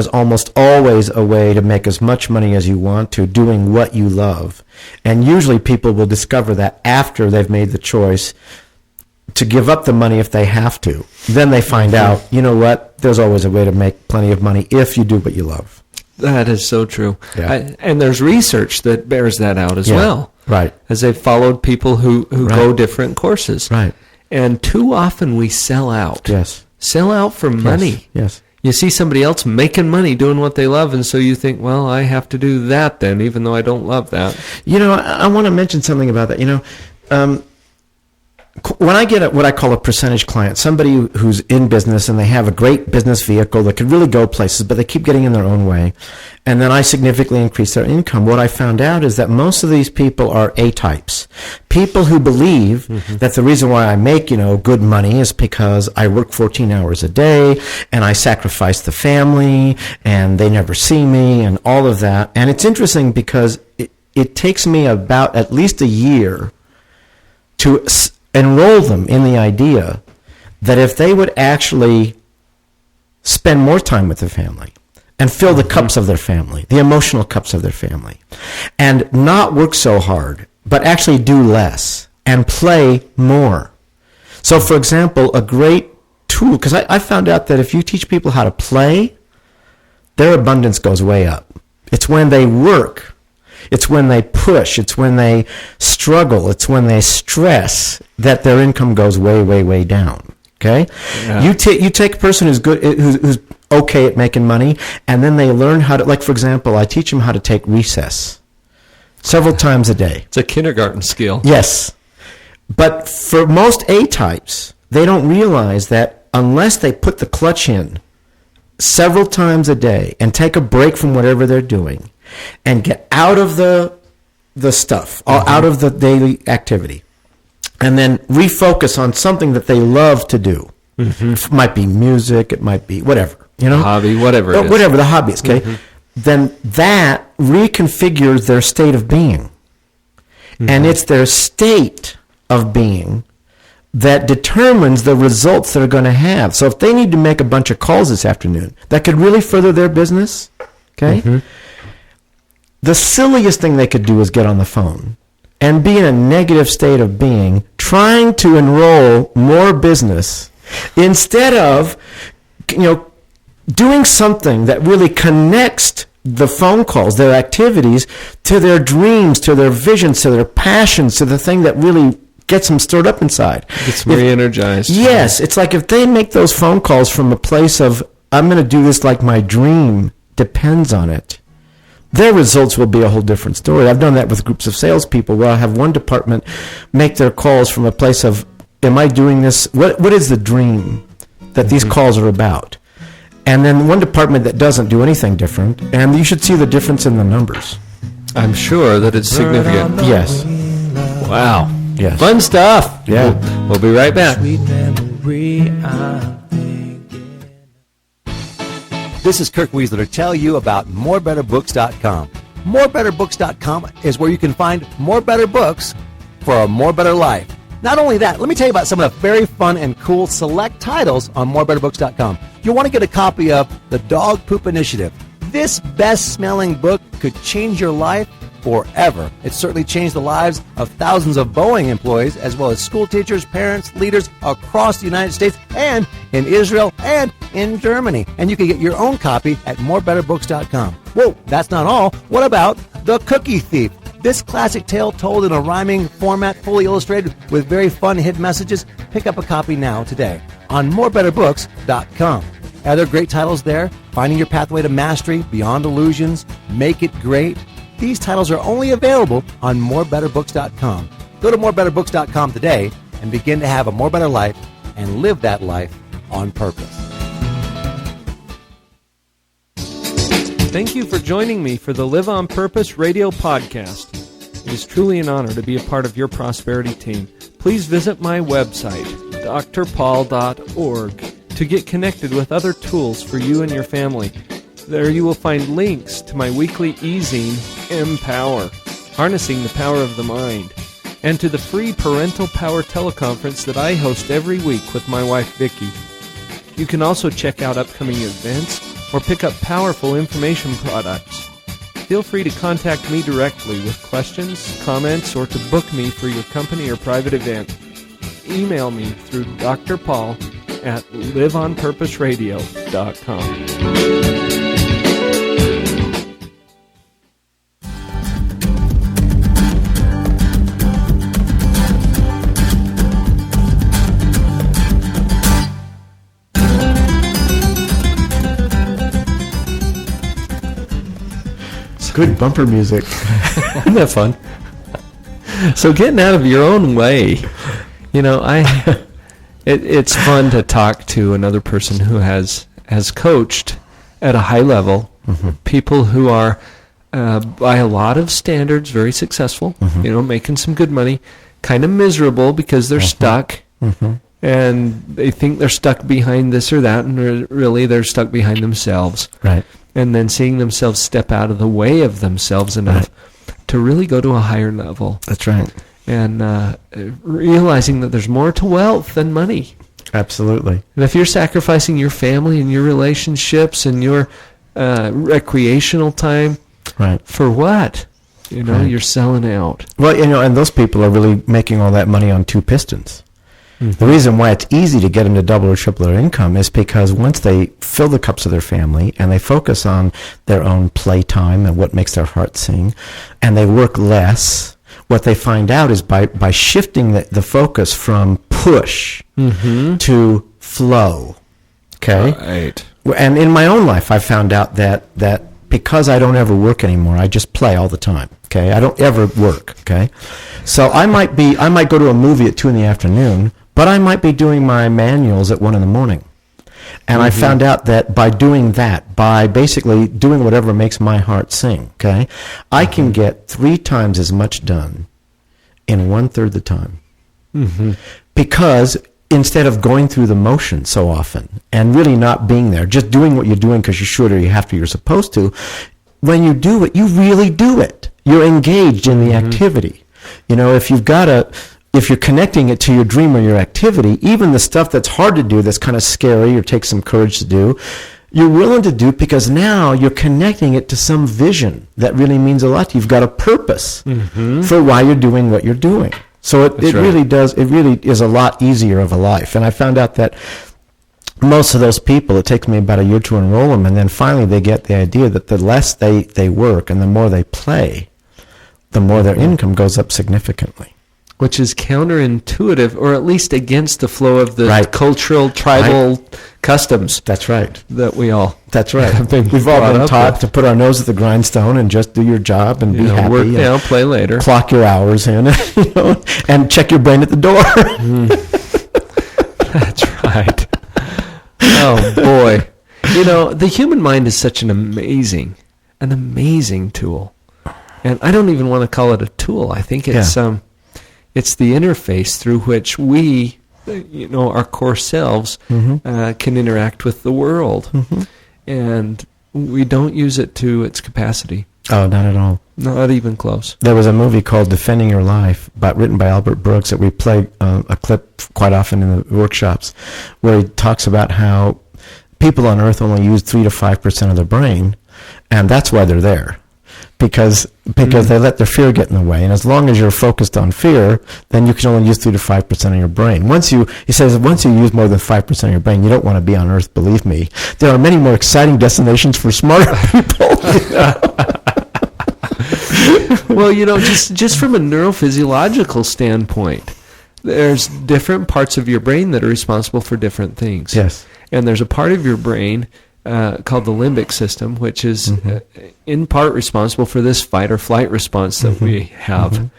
almost always a way to make as much money as you want to doing what you love. And usually people will discover that after they've made the choice to give up the money if they have to. Then they find out, you know what, there's always a way to make plenty of money if you do what you love. That is so true. Yeah. And there's research that bears that out as well. Right. As they've followed people who go different courses. Right. And too often we sell out. Yes. Sell out for money. Yes. You see somebody else making money doing what they love, and so you think, well, I have to do that then, even though I don't love that. You know, I want to mention something about that. You know, when I get what I call a percentage client, somebody who's in business and they have a great business vehicle that could really go places, but they keep getting in their own way, and then I significantly increase their income, what I found out is that most of these people are A-types. People who believe that the reason why I make, good money is because I work 14 hours a day and I sacrifice the family and they never see me and all of that. And it's interesting because it takes me about at least a year to enroll them in the idea that if they would actually spend more time with their family and fill the cups of their family, the emotional cups of their family, and not work so hard, but actually do less and play more. So, for example, a great tool, because I found out that if you teach people how to play, their abundance goes way up. It's when they work, it's when they push, it's when they struggle, it's when they stress that their income goes way, way, way down. Okay? Yeah. You take a person who's good, who's okay at making money, and then they learn how to, like, for example, I teach them how to take recess several times a day. It's a kindergarten skill. Yes. But for most A-types, they don't realize that unless they put the clutch in several times a day and take a break from whatever they're doing and get out of the stuff, out of the daily activity, and then refocus on something that they love to do. It might be music, it might be whatever, hobby, whatever it is. Whatever the hobby is, okay? Then that reconfigures their state of being. And it's their state of being that determines the results they're going to have. So if they need to make a bunch of calls this afternoon that could really further their business, okay? The silliest thing they could do is get on the phone and be in a negative state of being, trying to enroll more business instead of, doing something that really connects the phone calls, their activities, to their dreams, to their visions, to their passions, to the thing that really gets them stirred up inside. Gets them re-energized. Yes. It's like if they make those phone calls from a place of, I'm going to do this like my dream depends on it, their results will be a whole different story. I've done that with groups of salespeople where I have one department make their calls from a place of, am I doing this? What is the dream that these calls are about? And then one department that doesn't do anything different, and you should see the difference in the numbers. I'm sure that it's significant. Yes. Wow. Yes. Fun stuff. Yeah. We'll be right back. Sweet memory I'm thinking. This is Kirk Weasler to tell you about morebetterbooks.com. Morebetterbooks.com is where you can find more better books for a more better life. Not only that, let me tell you about some of the very fun and cool select titles on morebetterbooks.com. You'll want to get a copy of The Dog Poop Initiative. This best-smelling book could change your life forever. It certainly changed the lives of thousands of Boeing employees, as well as school teachers, parents, leaders across the United States and in Israel and in Germany. And you can get your own copy at morebetterbooks.com. Whoa, that's not all. What about The Cookie Thief? This classic tale told in a rhyming format, fully illustrated with very fun hidden messages. Pick up a copy now today on morebetterbooks.com. Other great titles there: Finding Your Pathway to Mastery, Beyond Illusions, Make It Great. These titles are only available on morebetterbooks.com. Go to morebetterbooks.com today and begin to have a more better life and live that life on purpose. Thank you for joining me for the Live on Purpose radio podcast. It is truly an honor to be a part of your prosperity team. Please visit my website, drpaul.org, to get connected with other tools for you and your family. There you will find links to my weekly e-zine, Empower, Harnessing the Power of the Mind, and to the free Parental Power teleconference that I host every week with my wife, Vicki. You can also check out upcoming events or pick up powerful information products. Feel free to contact me directly with questions, comments, or to book me for your company or private event. Email me through drpaul@liveonpurposeradio.com. Good bumper music. Isn't that fun? So getting out of your own way, it's fun to talk to another person who has coached at a high level, people who are, by a lot of standards, very successful, making some good money, kind of miserable because they're stuck, and they think they're stuck behind this or that, and really they're stuck behind themselves. Right. And then seeing themselves step out of the way of themselves enough to really go to a higher level. That's right. And realizing that there's more to wealth than money. Absolutely. And if you're sacrificing your family and your relationships and your recreational time, right, for what? You're selling out. Well, and those people are really making all that money on two pistons. The reason why it's easy to get them to double or triple their income is because once they fill the cups of their family and they focus on their own playtime and what makes their heart sing, and they work less, what they find out is by shifting the focus from push to flow. Okay? Right. And in my own life, I found out that because I don't ever work anymore, I just play all the time. Okay? I don't ever work. Okay? So I might go to a movie at 2 p.m, but I might be doing my manuals at 1 a.m. And I found out that by doing that, by basically doing whatever makes my heart sing, okay, I can get 3 times as much done in 1/3 the time. Because instead of going through the motion so often and really not being there, just doing what you're doing because you're sure you have to, you're supposed to, when you do it, you really do it. You're engaged in the activity. If you're connecting it to your dream or your activity, even the stuff that's hard to do, that's kind of scary or takes some courage to do, you're willing to do because now you're connecting it to some vision that really means a lot to you. You've got a purpose for why you're doing what you're doing. So it really is a lot easier of a life. And I found out that most of those people, it takes me about a year to enroll them, and then finally they get the idea that the less they work and the more they play, the more their income goes up significantly. Which is counterintuitive, or at least against the flow of the cultural, tribal customs. That's right. That we all. That's right. We've all been taught to put our nose at the grindstone and just do your job and be happy. Work now, play later. Clock your hours in, and check your brain at the door. That's right. Oh boy, the human mind is such an amazing tool, and I don't even want to call it a tool. I think it's It's the interface through which we, our core selves, can interact with the world. And we don't use it to its capacity. Oh, not at all. Not even close. There was a movie called Defending Your Life, written by Albert Brooks, that we play a clip quite often in the workshops, where he talks about how people on Earth only use 3 to 5% of their brain, and that's why they're there. Because they let their fear get in the way, and as long as you're focused on fear, then you can only use 3 to 5% of your brain. He says, once you use more than 5% of your brain, you don't want to be on Earth. Believe me, there are many more exciting destinations for smarter people. Well, just from a neurophysiological standpoint, there's different parts of your brain that are responsible for different things. Yes, and there's a part of your brain called the limbic system, which is in part responsible for this fight or flight response that we have.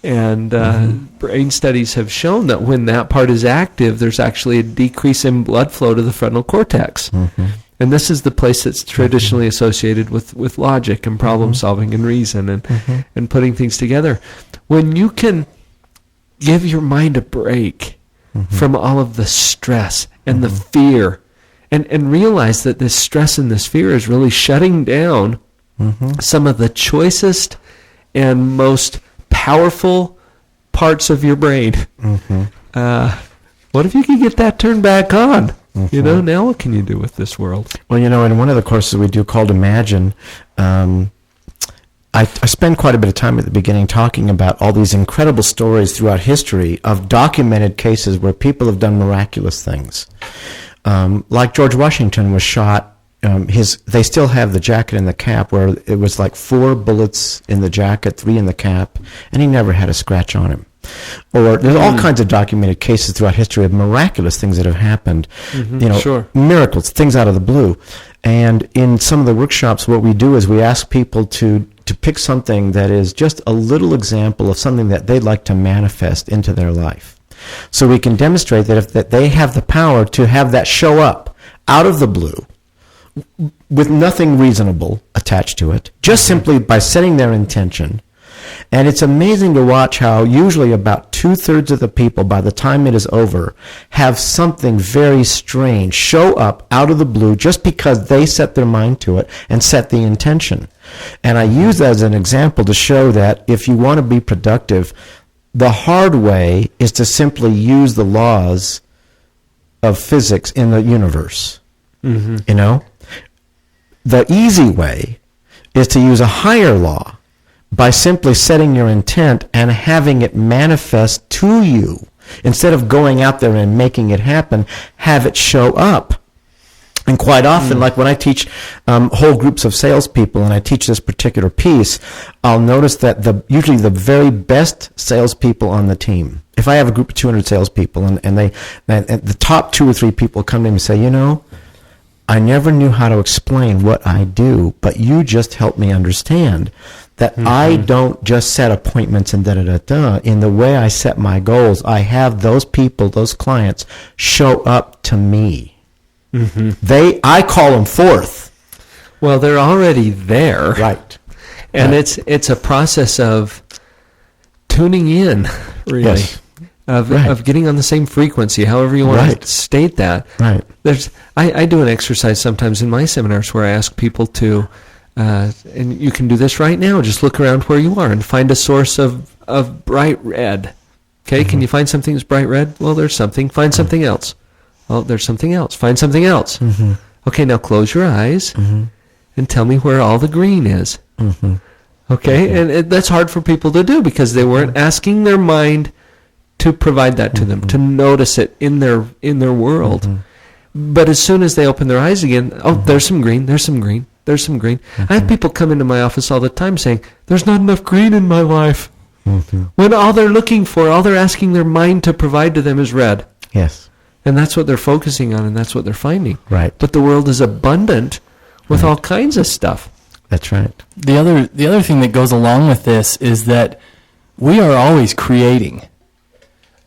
And brain studies have shown that when that part is active, there's actually a decrease in blood flow to the frontal cortex. And this is the place that's traditionally associated with logic and problem solving and reason and putting things together. When you can give your mind a break from all of the stress and the fear, and realize that this stress and this fear is really shutting down some of the choicest and most powerful parts of your brain. What if you could get that turned back on? Now what can you do with this world? Well, in one of the courses we do called Imagine, I spend quite a bit of time at the beginning talking about all these incredible stories throughout history of documented cases where people have done miraculous things. Like George Washington was shot. They still have the jacket and the cap where it was like 4 bullets in the jacket, 3 in the cap, and he never had a scratch on him. Or there's all kinds of documented cases throughout history of miraculous things that have happened. Miracles, things out of the blue. And in some of the workshops, what we do is we ask people to pick something that is just a little example of something that they'd like to manifest into their life. So we can demonstrate that they have the power to have that show up out of the blue with nothing reasonable attached to it, just simply by setting their intention. And it's amazing to watch how usually about 2/3 of the people, by the time it is over, have something very strange show up out of the blue just because they set their mind to it and set the intention. And I use that as an example to show that if you want to be productive, the hard way is to simply use the laws of physics in the universe. The easy way is to use a higher law by simply setting your intent and having it manifest to you. Instead of going out there and making it happen, have it show up. And quite often, like when I teach whole groups of salespeople and I teach this particular piece, I'll notice that usually the very best salespeople on the team, if I have a group of 200 salespeople and the top 2 or 3 people come to me and say, I never knew how to explain what I do, but you just helped me understand that I don't just set appointments and da-da-da-da. In the way I set my goals, I have those people, those clients, show up to me. I call them forth. Well, they're already there. Right. And it's a process of tuning in, really. Yes. Of getting on the same frequency, however you want to state that. Right. I do an exercise sometimes in my seminars where I ask people to, and you can do this right now, just look around where you are and find a source of bright red. Okay, can you find something that's bright red? Well, there's something. Find something else. Oh, there's something else. Find something else. Okay, now close your eyes and tell me where all the green is. Okay, and that's hard for people to do because they weren't asking their mind to provide that to them, to notice it in their world. But as soon as they open their eyes again, there's some green, there's some green, there's some green. I have people come into my office all the time saying, there's not enough green in my life. When all they're looking for, all they're asking their mind to provide to them is red. Yes. And that's what they're focusing on, and that's what they're finding. Right. But the world is abundant with all kinds of stuff. That's right. The other thing that goes along with this is that we are always creating.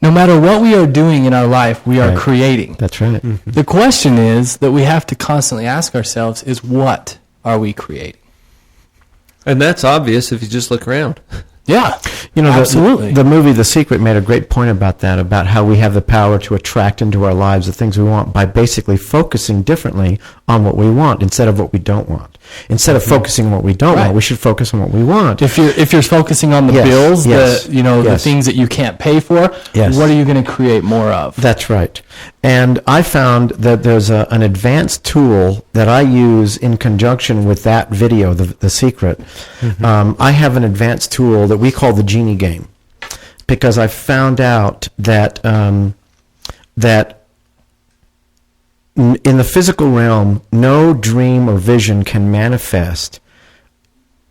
No matter what we are doing in our life, we are creating. That's right. The question is that we have to constantly ask ourselves is what are we creating? And that's obvious if you just look around. Yeah, You know, absolutely. The movie The Secret made a great point about that, about how we have the power to attract into our lives the things we want by basically focusing differently on what we want instead of what we don't want. Instead of focusing on what we don't want, we should focus on what we want. If you're focusing on the bills, the things that you can't pay for, what are you going to create more of? That's right. And I found that there's an advanced tool that I use in conjunction with that video, The Secret. I have an advanced tool that we call the Genie Game, because I found out that that in the physical realm, no dream or vision can manifest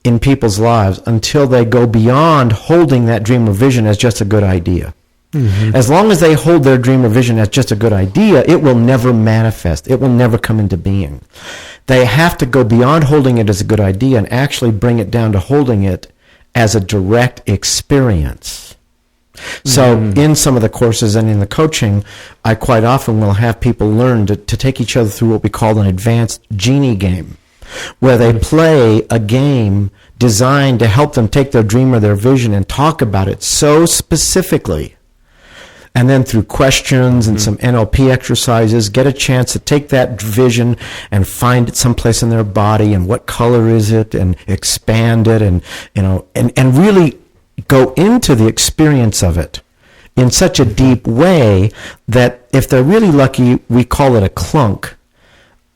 in people's lives until they go beyond holding that dream or vision as just a good idea. As long as they hold their dream or vision as just a good idea, it will never manifest. It will never come into being. They have to go beyond holding it as a good idea and actually bring it down to holding it as a direct experience. So in some of the courses and in the coaching, I quite often will have people learn to take each other through what we call an advanced Genie Game, where they play a game designed to help them take their dream or their vision and talk about it so specifically. And then through questions and some NLP exercises, get a chance to take that vision and find it someplace in their body, and what color is it, and expand it, and and really go into the experience of it in such a deep way that if they're really lucky, we call it a clunk.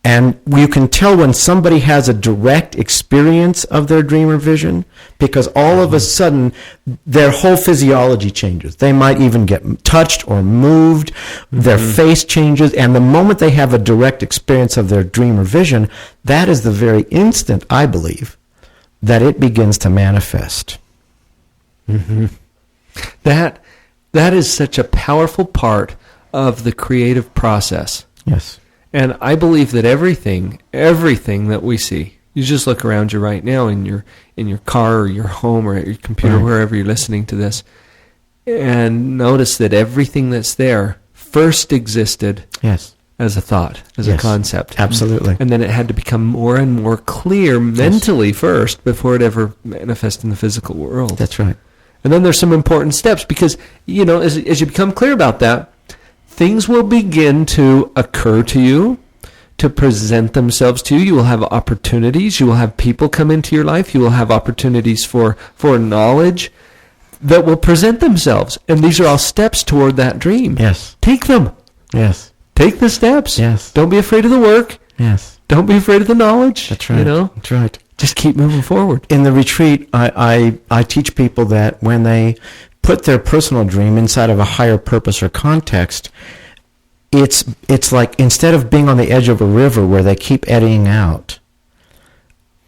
And you can tell when somebody has a direct experience of their dream or vision, because all of a sudden their whole physiology changes. They might even get touched or moved. Their face changes. And the moment they have a direct experience of their dream or vision, that is the very instant, I believe, that it begins to manifest. That is such a powerful part of the creative process. Yes. And I believe that everything that we see, you just look around you right now in your car or your home or at your computer, wherever you're listening to this, and notice that everything that's there first existed as a thought, as a concept. Absolutely. And then it had to become more and more clear mentally first before it ever manifests in the physical world. That's right. And then there's some important steps, because, as you become clear about that, things will begin to occur to you, to present themselves to you. You will have opportunities. You will have people come into your life. You will have opportunities for knowledge that will present themselves. And these are all steps toward that dream. Yes. Take them. Yes. Take the steps. Yes. Don't be afraid of the work. Yes. Don't be afraid of the knowledge. That's right. That's right. Just keep moving forward. In the retreat, I teach people that when they put their personal dream inside of a higher purpose or context, it's like, instead of being on the edge of a river where they keep eddying out,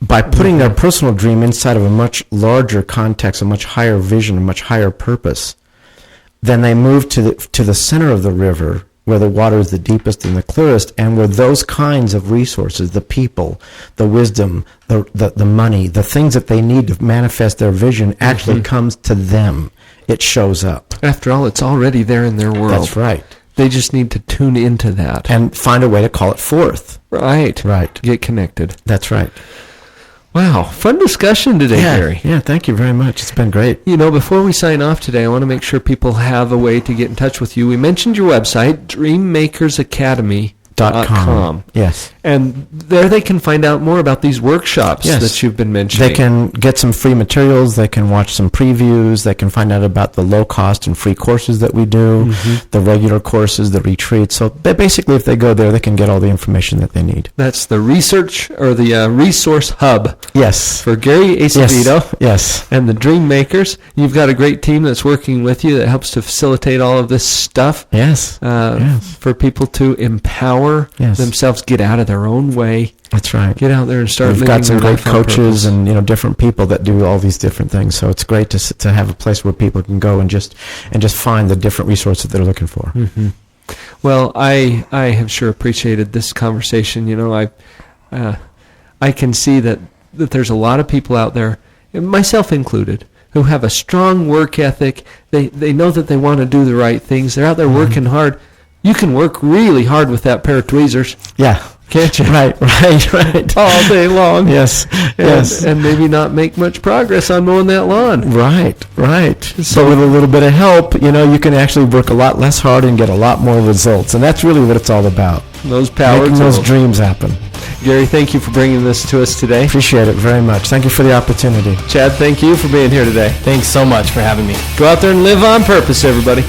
by putting their personal dream inside of a much larger context, a much higher vision, a much higher purpose, then they move to the center of the river, where the water is the deepest and the clearest, and where those kinds of resources, the people, the wisdom, the money, the things that they need to manifest their vision actually comes to them. It shows up. After all, it's already there in their world. That's right. They just need to tune into that. And find a way to call it forth. Right. Right. Get connected. That's right. Wow, fun discussion today, Gary. Yeah, thank you very much. It's been great. Before we sign off today, I want to make sure people have a way to get in touch with you. We mentioned your website, dreammakersacademy.com. Yes. And there they can find out more about these workshops that you've been mentioning. They can get some free materials. They can watch some previews. They can find out about the low-cost and free courses that we do, the regular courses, the retreats. So basically, if they go there, they can get all the information that they need. That's the research or the resource hub. Yes. For Gary Acevedo. Yes. And the Dream Makers. You've got a great team that's working with you that helps to facilitate all of this stuff. Yes. For people to empower themselves, get out of their own way. That's right. Get out there and start living We've got some their great life on coaches purpose. and different people that do all these different things. So it's great to have a place where people can go and just find the different resources that they're looking for. Well, I have sure appreciated this conversation. I can see that there's a lot of people out there, myself included, who have a strong work ethic. They know that they want to do the right things. They're out there working hard. You can work really hard with that pair of tweezers. Yeah. Can't you? Right. All day long. Yes. And maybe not make much progress on mowing that lawn. Right. So with a little bit of help, you can actually work a lot less hard and get a lot more results. And that's really what it's all about. Those power Making tools. those dreams happen. Gary, thank you for bringing this to us today. Appreciate it very much. Thank you for the opportunity. Chad, thank you for being here today. Thanks so much for having me. Go out there and live on purpose, everybody.